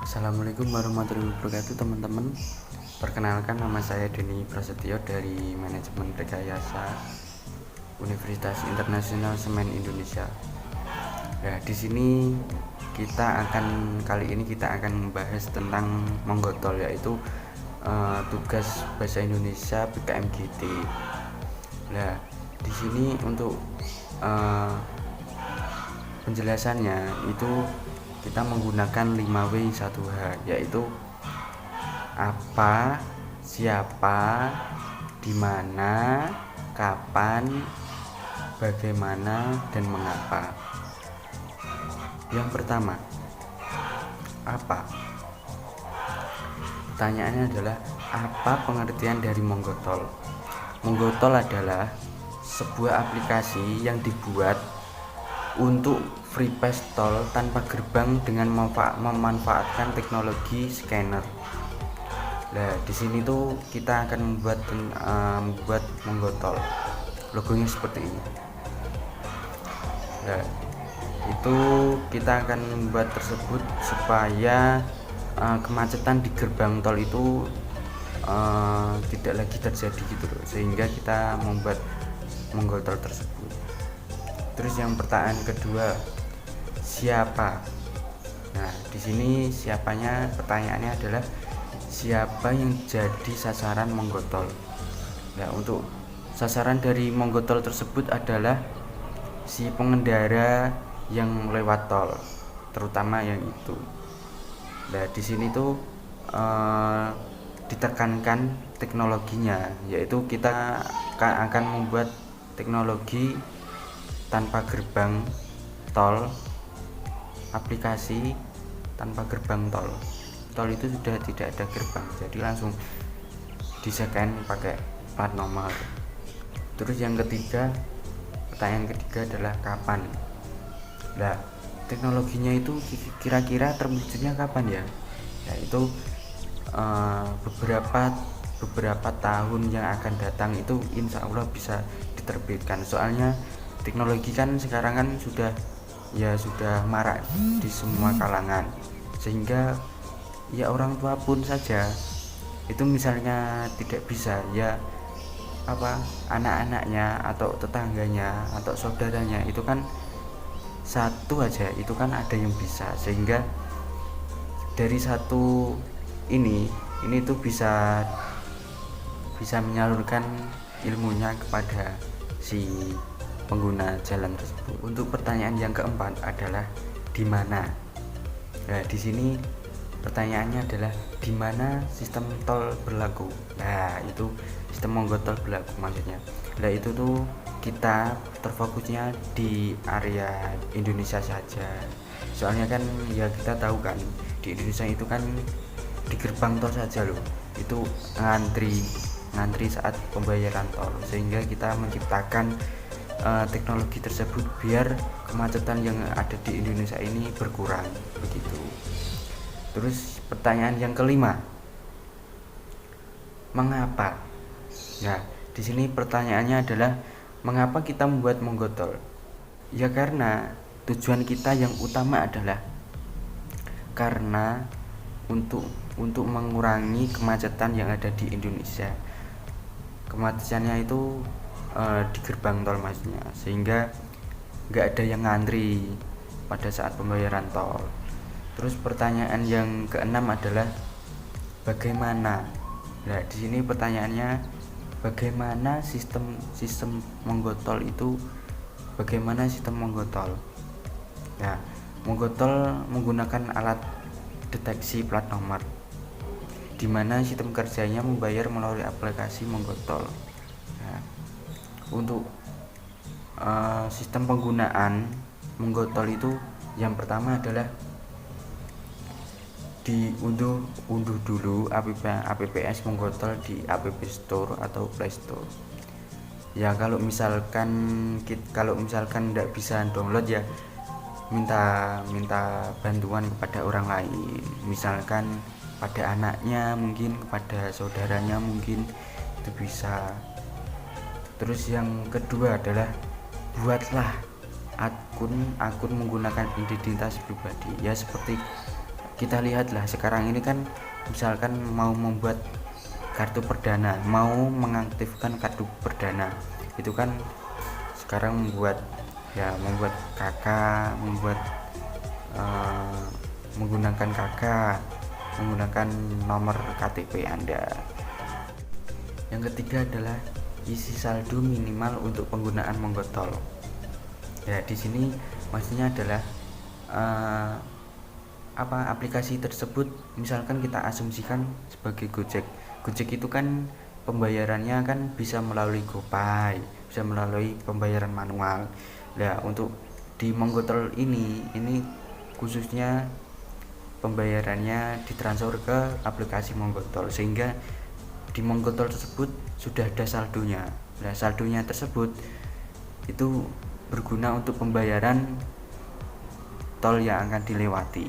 Assalamualaikum warahmatullahi wabarakatuh teman-teman. Perkenalkan, nama saya Denny Prasetyo dari Manajemen Rekayasa Universitas Internasional Semen Indonesia. Nah, di sini kali ini kita akan membahas tentang menggotol, yaitu tugas bahasa Indonesia PKMGT. Nah, di sini untuk penjelasannya itu kita menggunakan 5W1H, yaitu apa, siapa, di mana, kapan, bagaimana, dan mengapa. Yang pertama, apa? Pertanyaannya adalah, apa pengertian dari menggotol? Menggotol adalah sebuah aplikasi yang dibuat untuk free pass tol tanpa gerbang dengan memanfaatkan teknologi scanner. Nah, di sini tuh kita akan membuat menggotol. Logonya seperti ini. Nah, itu kita akan membuat tersebut supaya kemacetan di gerbang tol itu tidak lagi terjadi gitu loh, sehingga kita membuat menggotol tersebut. Terus yang pertanyaan kedua, siapa? Nah, di sini pertanyaannya adalah siapa yang jadi sasaran menggotol. Nah, untuk sasaran dari menggotol tersebut adalah si pengendara yang lewat tol, terutama yang itu. Nah, di sini tuh ditekankan teknologinya, yaitu kita akan membuat teknologi tanpa gerbang tol, aplikasi tanpa gerbang tol. Tol itu sudah tidak ada gerbang, jadi langsung di-scan pakai plat nomor. Terus pertanyaan ketiga adalah kapan. Nah, teknologinya itu kira-kira terwujudnya kapan ya? Yaitu beberapa tahun yang akan datang itu insya Allah bisa diterbitkan. Soalnya teknologi kan sekarang kan sudah marak di semua kalangan, sehingga ya orang tua pun saja itu misalnya tidak bisa, ya anak-anaknya atau tetangganya atau saudaranya itu kan satu aja itu kan ada yang bisa, sehingga dari satu ini tuh bisa menyalurkan ilmunya kepada si pengguna jalan tersebut. Untuk pertanyaan yang keempat adalah di mana. Nah, di sini pertanyaannya adalah di mana sistem tol berlaku. Nah, itu sistem menggotol berlaku maksudnya. Nah, itu tuh kita terfokusnya di area Indonesia saja. Soalnya kan ya kita tahu kan di Indonesia itu kan di gerbang tol saja loh itu ngantri saat pembayaran tol, sehingga kita menciptakan teknologi tersebut biar kemacetan yang ada di Indonesia ini berkurang begitu. Terus pertanyaan yang kelima, mengapa? Nah, di sini pertanyaannya adalah mengapa kita membuat menggotol? Ya karena tujuan kita yang utama adalah karena untuk mengurangi kemacetan yang ada di Indonesia. Kemacetannya itu di gerbang tol maksudnya, sehingga nggak ada yang ngantri pada saat pembayaran tol. Terus pertanyaan yang keenam adalah bagaimana. Nah, di sini pertanyaannya bagaimana sistem menggotol itu, bagaimana sistem menggotol. Nah, menggotol menggunakan alat deteksi plat nomor, di mana sistem kerjanya membayar melalui aplikasi menggotol. Nah, untuk sistem penggunaan menggotol itu yang pertama adalah diunduh dulu apps menggotol di App Store atau Play Store. Ya kalau misalkan tidak bisa download, ya minta bantuan kepada orang lain, misalkan pada anaknya, mungkin kepada saudaranya, mungkin itu bisa. Terus yang kedua adalah buatlah akun menggunakan identitas pribadi, ya seperti kita lihatlah sekarang ini kan, misalkan mau membuat kartu perdana, mau mengaktifkan kartu perdana, itu kan sekarang membuat KK, menggunakan KK, menggunakan nomor KTP Anda. Yang ketiga adalah isi saldo minimal untuk penggunaan Monggotol. Ya, di sini maksudnya adalah aplikasi tersebut, misalkan kita asumsikan sebagai Gojek. Gojek itu kan pembayarannya kan bisa melalui GoPay, bisa melalui pembayaran manual. Nah, untuk di Monggotol ini khususnya pembayarannya ditransfer ke aplikasi Monggotol, sehingga di Monggotol tersebut sudah ada saldonya. Nah, saldonya tersebut itu berguna untuk pembayaran tol yang akan dilewati.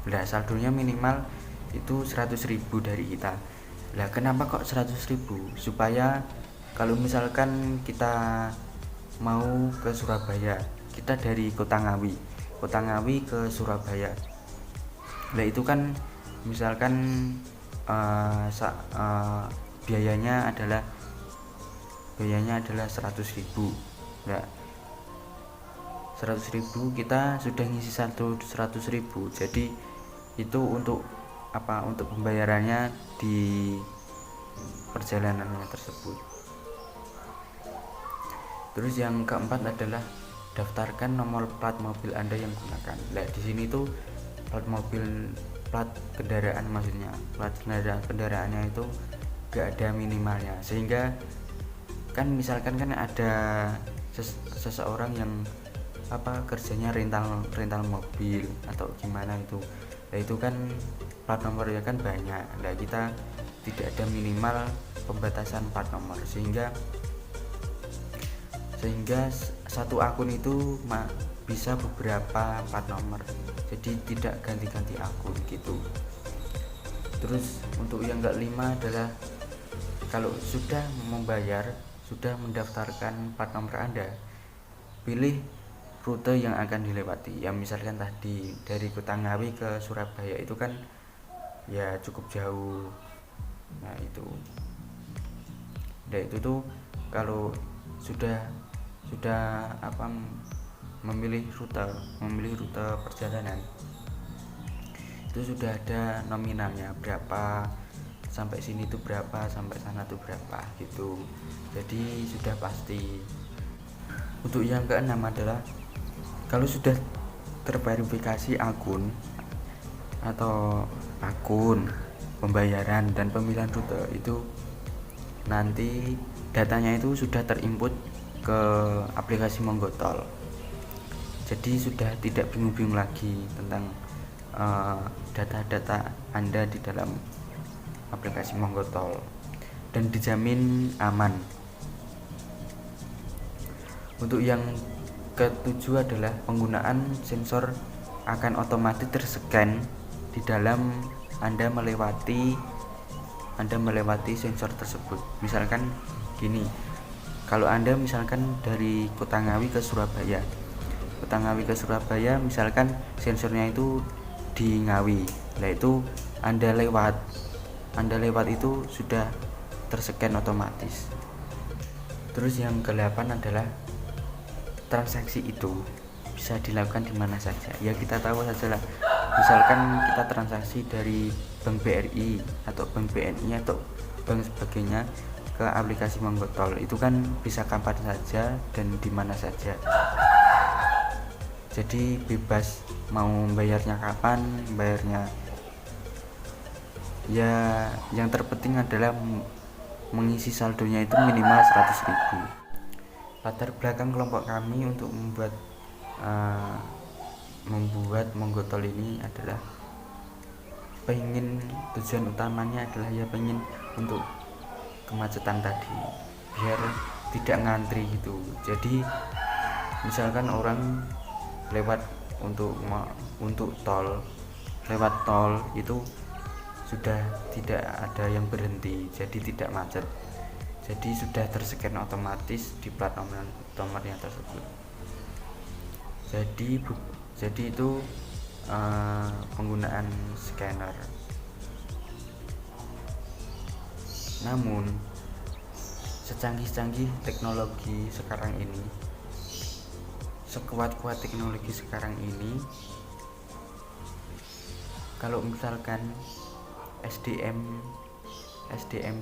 Nah, saldonya minimal itu 100.000 dari kita. Nah, kenapa kok 100.000? Supaya kalau misalkan kita mau ke Surabaya, kita dari Kota Ngawi ke Surabaya. Nah, itu kan misalkan biayanya adalah 100.000. Nah, 100.000 kita sudah ngisi saldo 100.000. Jadi itu untuk untuk pembayarannya di perjalanannya tersebut. Terus yang keempat adalah daftarkan nomor plat mobil Anda yang gunakan. Nah, di sini tuh plat kendaraannya itu gak ada minimalnya, sehingga kan misalkan kan ada seseorang yang kerjanya rental mobil atau gimana itu. Nah, itu kan plat nomornya kan banyak. Nah, kita tidak ada minimal pembatasan plat nomor, sehingga satu akun itu bisa beberapa plat nomor, jadi tidak ganti-ganti akun gitu. Terus untuk yang kelima adalah kalau sudah membayar, sudah mendaftarkan plat nomor Anda, pilih rute yang akan dilewati. Ya, misalkan tadi dari Kota Ngawi ke Surabaya itu kan ya cukup jauh. Nah, itu tuh kalau sudah memilih rute perjalanan, itu sudah ada nominalnya berapa, sampai sini tuh berapa, sampai sana tuh berapa gitu. Jadi sudah pasti. Untuk yang keenam adalah kalau sudah terverifikasi akun pembayaran dan pemilihan rute, itu nanti datanya itu sudah terinput ke aplikasi Monggotol. Jadi sudah tidak bingung-bingung lagi tentang data-data Anda di dalam aplikasi Monggotol, dan dijamin aman. Untuk yang ketujuh adalah penggunaan sensor akan otomatis terscan di dalam Anda melewati sensor tersebut. Misalkan gini, kalau Anda misalkan dari Kota Ngawi ke Surabaya, misalkan sensornya itu di Ngawi. Nah, itu Anda lewat itu sudah terscan otomatis. Terus yang ke-8 adalah transaksi itu bisa dilakukan di mana saja. Ya, kita tahu saja lah, misalkan kita transaksi dari Bank BRI atau Bank BNI atau bank sebagainya ke aplikasi Monggotol, itu kan bisa kapan saja dan di mana saja. Jadi bebas mau bayarnya kapan, bayarnya. Ya, yang terpenting adalah mengisi saldonya itu minimal 100.000. Latar belakang kelompok kami untuk membuat Monggotol ini adalah tujuan utamanya adalah pengen untuk kemacetan tadi, biar tidak ngantri gitu. Jadi misalkan orang lewat untuk lewat tol itu sudah tidak ada yang berhenti, jadi tidak macet. Jadi sudah terscan otomatis di plat nomornya tersebut. Jadi itu penggunaan scanner. Namun secanggih-canggih teknologi sekarang ini, sekuat-kuat teknologi sekarang ini, kalau misalkan SDM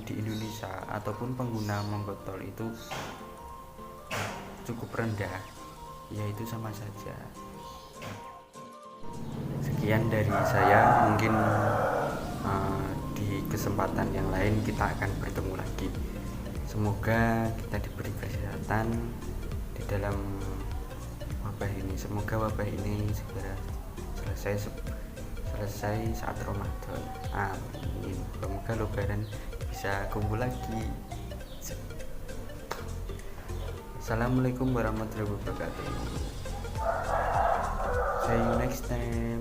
di Indonesia ataupun pengguna Monggotol itu cukup rendah, yaitu sama saja. Sekian dari saya, mungkin di kesempatan yang lain kita akan bertemu lagi. Semoga kita diberi kesehatan di dalam wabah ini. Semoga wabah ini segera selesai saat Ramadan. Amin. Semoga Lebaran bisa kumpul lagi. Assalamualaikum warahmatullahi wabarakatuh. See you next time.